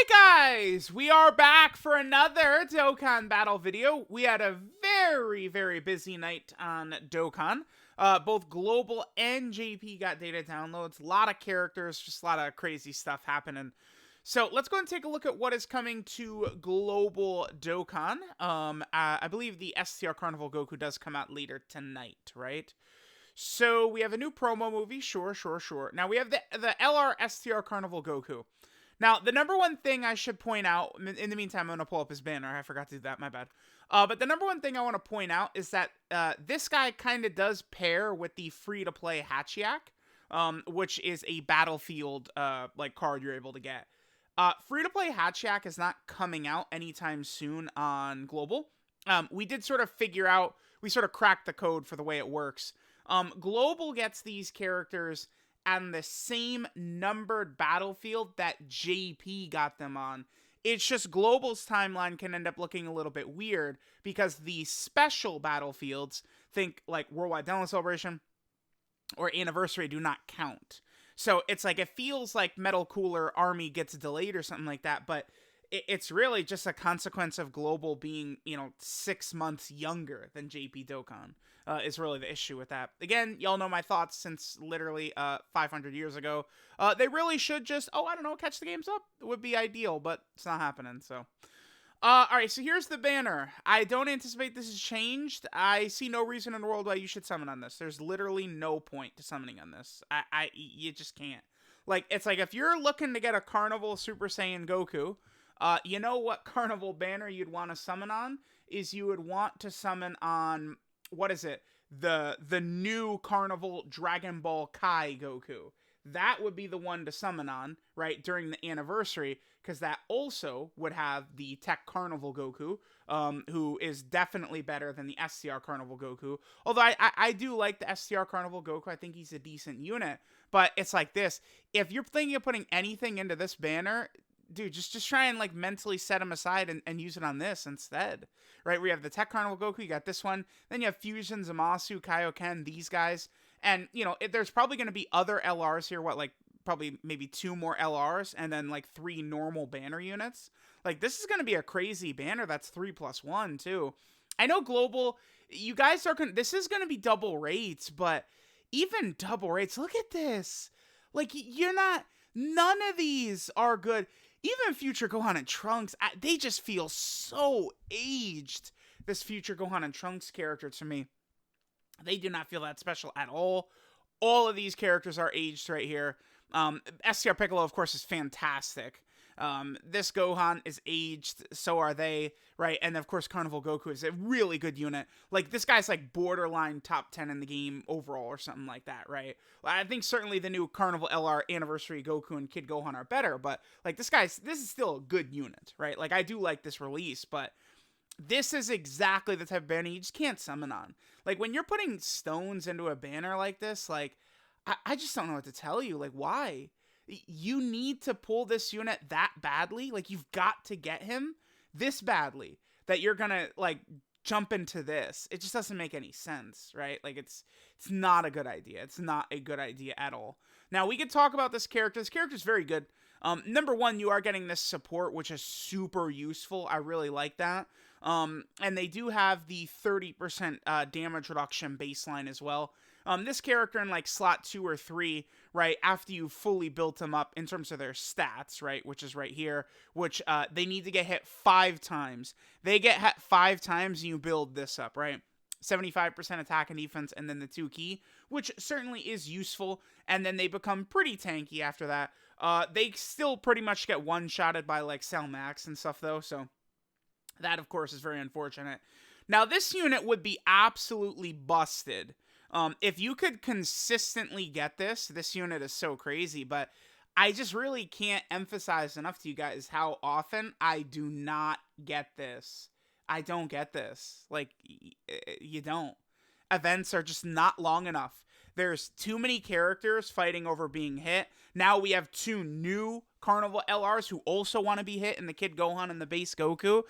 Guys, we are back for another Dokkan battle video. We had a very busy night on Dokkan. Both Global and JP got data downloads. A lot of characters, just a lot of crazy stuff happening. So let's go and take a look at what is coming to Global Dokkan. I believe the STR Carnival Goku does come out later tonight, right? So we have a new promo movie, sure. Now we have the LR STR Carnival Goku. Now, the number one thing I should point out, in the meantime, I'm going to pull up his banner. I forgot to do that, my bad. But the number one thing I want to point out is that this guy kind of does pair with the free-to-play Hachiyak, which is a Battlefield card you're able to get. Free-to-play Hachiyak is not coming out anytime soon on Global. We did sort of figure out, we sort of cracked the code for the way it works. Global gets these characters on the same numbered battlefield that JP got them on. It's just Global's timeline can end up looking a little bit weird because the special battlefields, think like Worldwide Download Celebration or Anniversary, do not count. So it's like, it feels like Metal Cooler Army gets delayed or something like that, but it's really just a consequence of Global being, 6 months younger than JP Dokkan. Is really the issue with that. Again, y'all know my thoughts since literally 500 years ago. They really should just, catch the games up. It would be ideal, but it's not happening, so. Alright, so here's the banner. I don't anticipate this has changed. I see no reason in the world why you should summon on this. There's literally no point to summoning on this. You just can't. Like, it's like, if you're looking to get a Carnival Super Saiyan Goku, you know what Carnival banner you'd want to summon on? Is you would want to summon on, what is it? The new Carnival Dragon Ball Kai Goku. That would be the one to summon on, right, during the anniversary, because that also would have the Tech Carnival Goku, who is definitely better than the STR Carnival Goku. Although I do like the STR Carnival Goku. I think he's a decent unit. But it's like this. If you're thinking of putting anything into this banner, dude, just try and mentally set him aside and use it on this instead, right? We have the Tech Carnival Goku, you got this one, then you have Fusion, Zamasu, Kaioken, these guys, and there's probably going to be other LRs here. Probably maybe 2 more LRs, and then 3 normal banner units. This is going to be a crazy banner. That's 3+1 too. I know Global, you guys are this is going to be double rates, but even double rates, look at this. None of these are good. Even Future Gohan and Trunks, they just feel so aged. This Future Gohan and Trunks character to me, they do not feel that special at all. All of these characters are aged right here. STR Piccolo, of course, is fantastic. This Gohan is aged, so are they, right? And of course, Carnival Goku is a really good unit. This guy's borderline top 10 in the game overall or something like that, right? I think certainly the new Carnival LR Anniversary Goku and Kid Gohan are better, but this is still a good unit, right? I do like this release, but this is exactly the type of banner you just can't summon on. When you're putting stones into a banner like this, I just don't know what to tell you. Why? You need to pull this unit that badly. You've got to get him this badly that you're gonna jump into this. It just doesn't make any sense, right? It's not a good idea. It's not a good idea at all. Now we could talk about this character. This character is very good. Number one, you are getting this support, which is super useful. I really like that. And they do have the 30% damage reduction baseline as well. This character in slot 2 or 3, right, after you fully built them up in terms of their stats, right, which is right here, which they need to get hit 5 times. They get hit 5 times and you build this up, right? 75% attack and defense, and then the 2 key, which certainly is useful, and then they become pretty tanky after that. They still pretty much get one-shotted by Cell Max and stuff though, so that of course is very unfortunate. Now this unit would be absolutely busted. If you could consistently get this unit is so crazy, but I just really can't emphasize enough to you guys how often I do not get this. I don't get this. You don't. Events are just not long enough. There's too many characters fighting over being hit. Now we have 2 new Carnival LRs who also want to be hit in the Kid Gohan and the base Goku.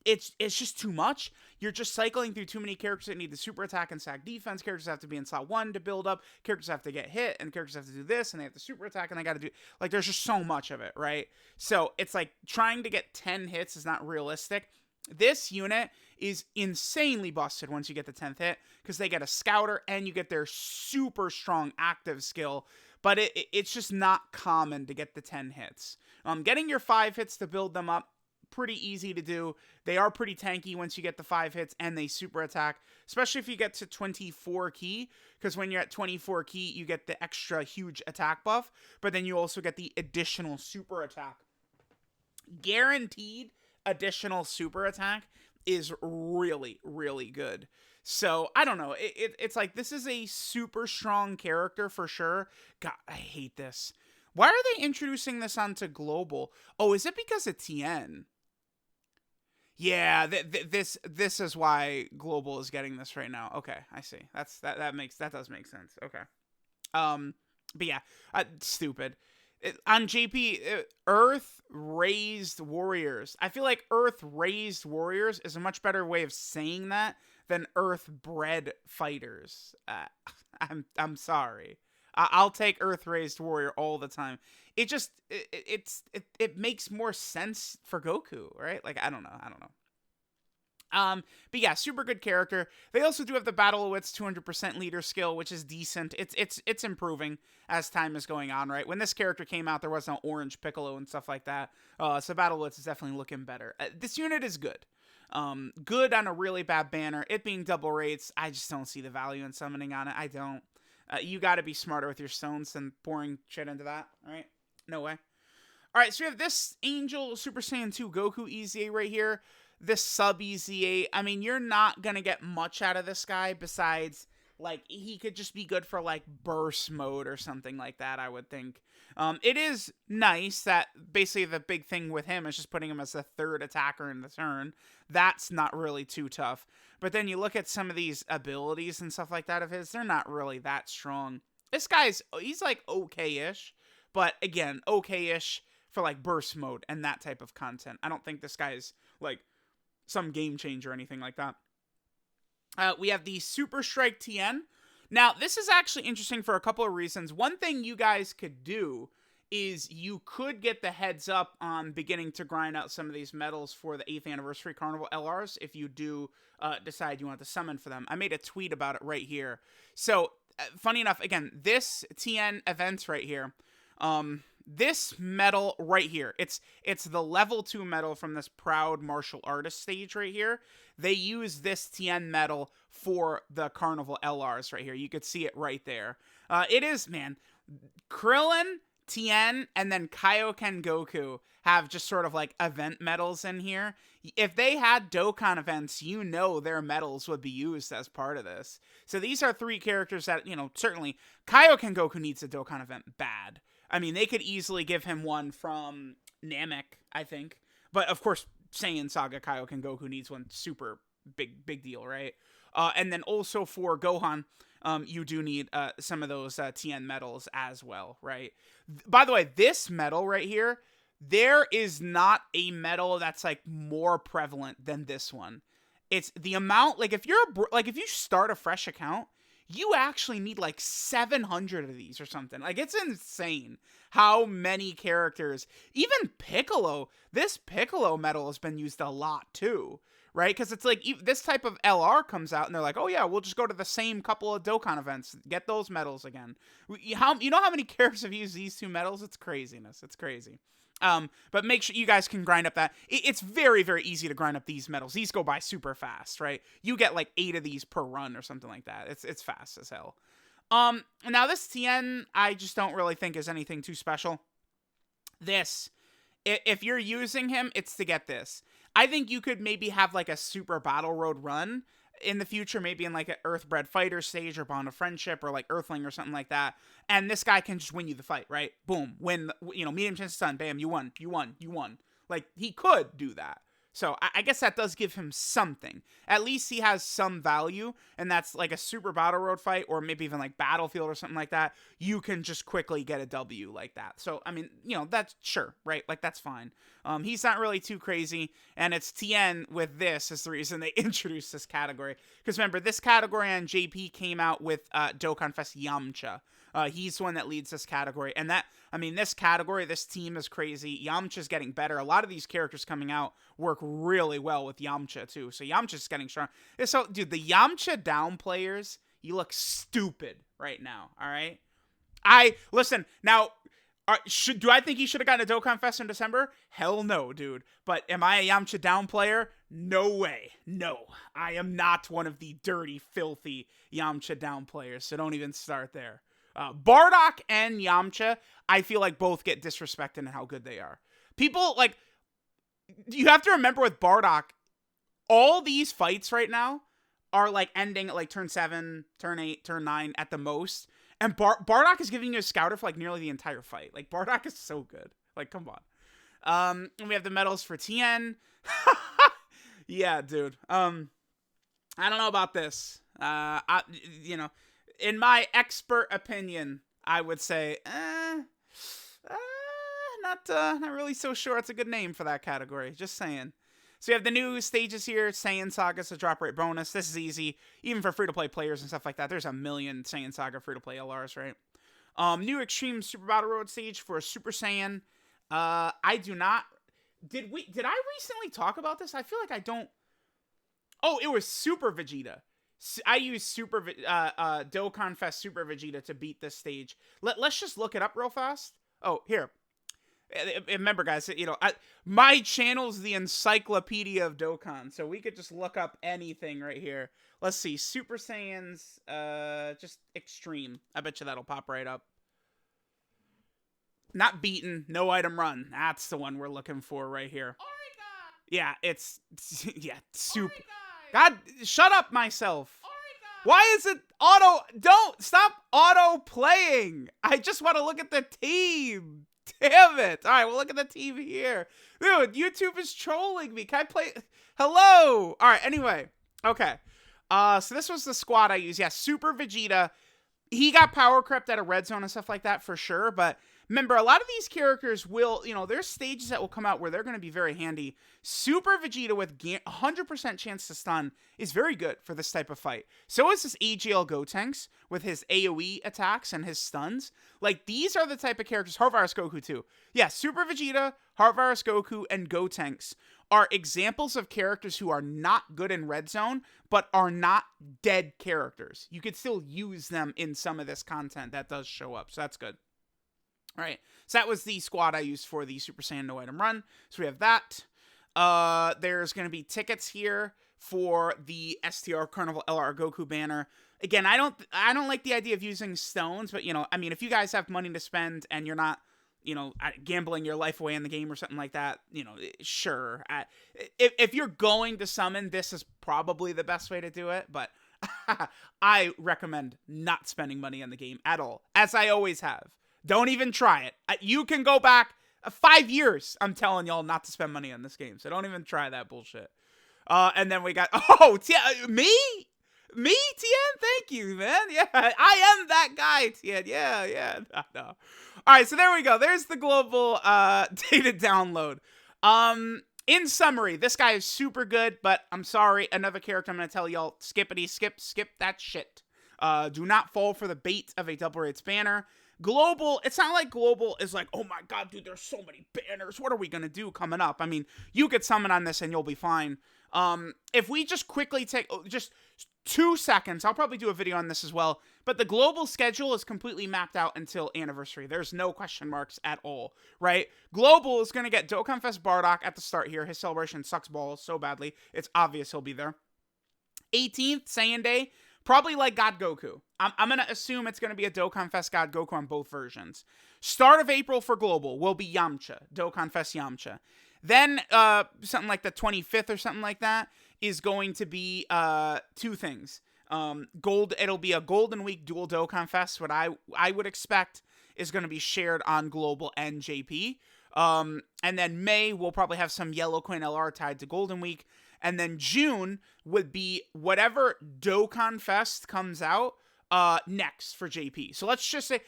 it's just too much. You're just cycling through too many characters that need the super attack and sack defense. Characters have to be in slot 1 to build up. Characters have to get hit, and characters have to do this, and they have to super attack, and they got to do, like, there's just so much of it, right? So it's like trying to get 10 hits is not realistic. This unit is insanely busted once you get the 10th hit, because they get a scouter and you get their super strong active skill, but it's just not common to get the 10 hits. Getting your 5 hits to build them up, pretty easy to do. They are pretty tanky once you get the 5 hits and they super attack, especially if you get to 24 key, because when you're at 24 key, you get the extra huge attack buff, but then you also get the additional super attack. Guaranteed additional super attack is really, really good. So, I don't know. It's like, this is a super strong character for sure. God, I hate this. Why are they introducing this onto Global? Oh, is it because of Tien? Yeah, this is why Global is getting this right now. Okay, I see. That does make sense. Okay. But yeah, stupid. On JP, Earth-Raised Warriors. I feel like Earth-Raised Warriors is a much better way of saying that than Earth-Bred Fighters. I'm sorry. I'll take Earth-Raised Warrior all the time. It just, it makes more sense for Goku, right? Like, I don't know. But yeah, super good character. They also do have the Battle of Wits 200% leader skill, which is decent. It's improving as time is going on, right? When this character came out, there was no Orange Piccolo and stuff like that. So Battle of Wits is definitely looking better. This unit is good. Good on a really bad banner. It being double rates, I just don't see the value in summoning on it. I don't. You got to be smarter with your stones than pouring shit into that, right? No way. All right, so we have this Angel Super Saiyan 2 Goku EZA right here. This sub EZA. I mean, you're not going to get much out of this guy besides, like, he could just be good for, like, burst mode or something like that, I would think. It is nice that basically the big thing with him is just putting him as the third attacker in the turn. That's not really too tough. But then you look at some of these abilities and stuff like that of his, they're not really that strong. This guy's, he's like okay-ish, but again, okay-ish for like burst mode and that type of content. I don't think this guy's like some game changer or anything like that. We have the Super Strike Tien. Now, this is actually interesting for a couple of reasons. One thing you guys could do is you could get the heads up on beginning to grind out some of these medals for the 8th anniversary Carnival LRs if you do decide you want to summon for them. I made a tweet about it right here. So, funny enough, again, this Tien events right here, this medal right here, it's the level 2 medal from this Proud Martial Artist stage right here. They use this Tien medal for the Carnival LRs right here. You could see it right there. It is, man, Krillin, Tien, and then Kaioken Goku have just sort of like event medals in here. If they had Dokkan events, you know their medals would be used as part of this. So these are 3 characters that, you know, certainly Kaioken Goku needs a Dokkan event bad. I mean, they could easily give him one from Namek, I think. But of course, Saiyan Saga Kaioken Goku needs one super big deal, right? And then also for Gohan, you do need some of those Tien medals as well, right? By the way, this medal right here, there is not a medal that's like more prevalent than this one. It's the amount, like if you start a fresh account, you actually need like 700 of these or something. Like, it's insane how many characters, even Piccolo, this Piccolo medal has been used a lot too, right? Because it's like this type of LR comes out and they're like, oh yeah, we'll just go to the same couple of Dokkan events, get those medals again. You know how many characters have used these 2 medals? It's craziness. It's crazy. But make sure you guys can grind up that. It's very, very easy to grind up these medals. These go by super fast, right? You get like 8 of these per run or something like that. It's fast as hell. Now this Tien, I just don't really think is anything too special. This, if you're using him, it's to get this. I think you could maybe have like a super battle road run in the future, maybe in like an Earth-Bred Fighters stage or Bond of Friendship or like Earthling or something like that. And this guy can just win you the fight, right? Boom. Win, you know, medium chance of stun. Bam, you won. Like, he could do that. So I guess that does give him something. At least he has some value, and that's like a Super Battle Road fight, or maybe even like Battlefield or something like that. You can just quickly get a W like that. So, I mean, that's sure, right? Like, that's fine. He's not really too crazy, and it's Tien with this is the reason they introduced this category. Because remember, this category on JP came out with Dokkan Fest Yamcha. He's the one that leads this category. And this category, this team is crazy. Yamcha's getting better. A lot of these characters coming out work really well with Yamcha, too. So Yamcha's getting strong. So, dude, the Yamcha down players, you look stupid right now, all right? Listen, now, do I think he should have gotten a Dokkan Fest in December? Hell no, dude. But am I a Yamcha down player? No way. No. I am not one of the dirty, filthy Yamcha down players, so don't even start there. Bardock and Yamcha, I feel like both get disrespected in how good they are. People, like, you have to remember with Bardock, all these fights right now are, like, ending at, like, turn 7, turn 8, turn 9 at the most. And Bardock is giving you a scouter for, like, nearly the entire fight. Like, Bardock is so good. Like, come on. And we have the medals for Tien. Yeah, dude. I don't know about this. In my expert opinion, I would say, not really so sure it's a good name for that category. Just saying. So we have the new stages here. Saiyan Saga's a drop rate bonus. This is easy, even for free-to-play players and stuff like that. There's a million Saiyan Saga free-to-play LRs, right? New Extreme Super Battle Road stage for Super Saiyan. I do not... Did I recently talk about this? I feel like I don't... Oh, it was Super Vegeta. I used Dokkan Fest Super Vegeta to beat this stage. Let's just look it up real fast. Oh, here. Remember, guys, my channel's the encyclopedia of Dokkan, so we could just look up anything right here. Let's see. Super Saiyans, just Extreme. I bet you that'll pop right up. Not beaten, no item run. That's the one we're looking for right here. Yeah, it's... Yeah, super... God, shut up myself. Why is it auto... Don't stop auto-playing. I just want to look at the team. Damn it. All right, we'll look at the team here. Dude, YouTube is trolling me. Can I play... Hello. All right, anyway. Okay. So this was the squad I used. Yeah, Super Vegeta. He got power crept out of Red Zone and stuff like that for sure, but... Remember, a lot of these characters will, there's stages that will come out where they're going to be very handy. Super Vegeta with 100% chance to stun is very good for this type of fight. So is this AGL Gotenks with his AoE attacks and his stuns. Like, these are the type of characters, Heart Virus Goku too. Yeah, Super Vegeta, Heart Virus Goku, and Gotenks are examples of characters who are not good in Red Zone, but are not dead characters. You could still use them in some of this content that does show up, so that's good. All right, so that was the squad I used for the Super Saiyan No Item Run. So we have that. There's going to be tickets here for the STR Carnival LR Goku banner. Again, I don't like the idea of using stones, but if you guys have money to spend and you're not, gambling your life away in the game or something like that, sure. If you're going to summon, this is probably the best way to do it, but I recommend not spending money on the game at all, as I always have. Don't even try it. You can go back 5 years. I'm telling y'all not to spend money on this game. So don't even try that bullshit. And then we got... Oh, me? Me, Tien? Thank you, man. Yeah, I am that guy, Tien. Yeah. No. All right, so there we go. There's the global data download. In summary, this guy is super good, but I'm sorry. Another character I'm going to tell y'all, skip that shit. Do not fall for the bait of a double rates banner. Global, it's not like Global is like, oh my god, dude, there's so many banners. What are we going to do coming up? I mean, you could summon on this and you'll be fine. If we just quickly take just 2 seconds, I'll probably do a video on this as well, but the global schedule is completely mapped out until Anniversary. There's no question marks at all, right? Global is going to get Dokkan Fest Bardock at the start here. His celebration sucks balls so badly. It's obvious he'll be there. 18th, Saiyan Day. Probably like God Goku. I'm going to assume it's going to be a Dokkan Fest God Goku on both versions. Start of April for Global will be Yamcha. Dokkan Fest Yamcha. Then, something like the 25th or something like that is going to be, 2 things. It'll be a Golden Week dual Dokkan Fest. What I would expect is going to be shared on Global and JP. And then May, we'll probably have some yellow coin LR tied to Golden Week. And then June would be whatever Dokkan Fest comes out next for JP. So let's just say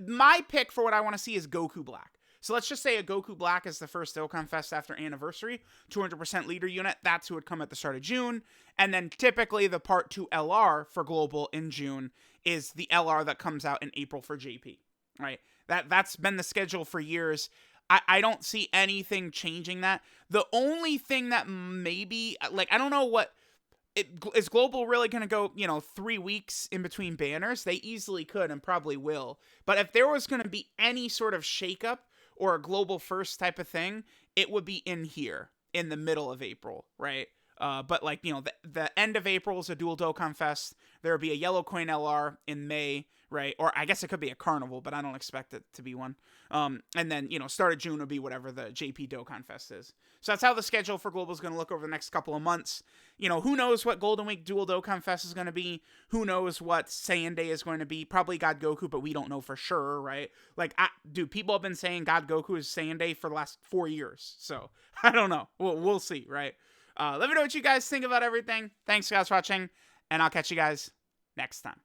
my pick for what I want to see is Goku Black. So let's just say a Goku Black is the first Dokkan Fest after Anniversary, 200% leader unit. That's who would come at the start of June. And then typically the Part 2 LR for Global in June is the LR that comes out in April for JP, right? That's been the schedule for years. I don't see anything changing that. The only thing that maybe, like, I don't know what, is Global really going to go, 3 weeks in between banners? They easily could and probably will. But if there was going to be any sort of shakeup or a Global First type of thing, it would be in here, in the middle of April, right? But like, the end of April is a dual Dokkan Fest. There will be a yellow coin LR in May, right? Or I guess it could be a Carnival, but I don't expect it to be one. And then, start of June will be whatever the JP Dokkan Fest is. So that's how the schedule for Global is going to look over the next couple of months. Who knows what Golden Week Dual Dokkan Fest is going to be? Who knows what Saiyan Day is going to be? Probably God Goku, but we don't know for sure, right? Like, dude, people have been saying God Goku is Saiyan Day for the last 4 years. So I don't know. We'll see, right? Let me know what you guys think about everything. Thanks, guys, for watching, and I'll catch you guys next time.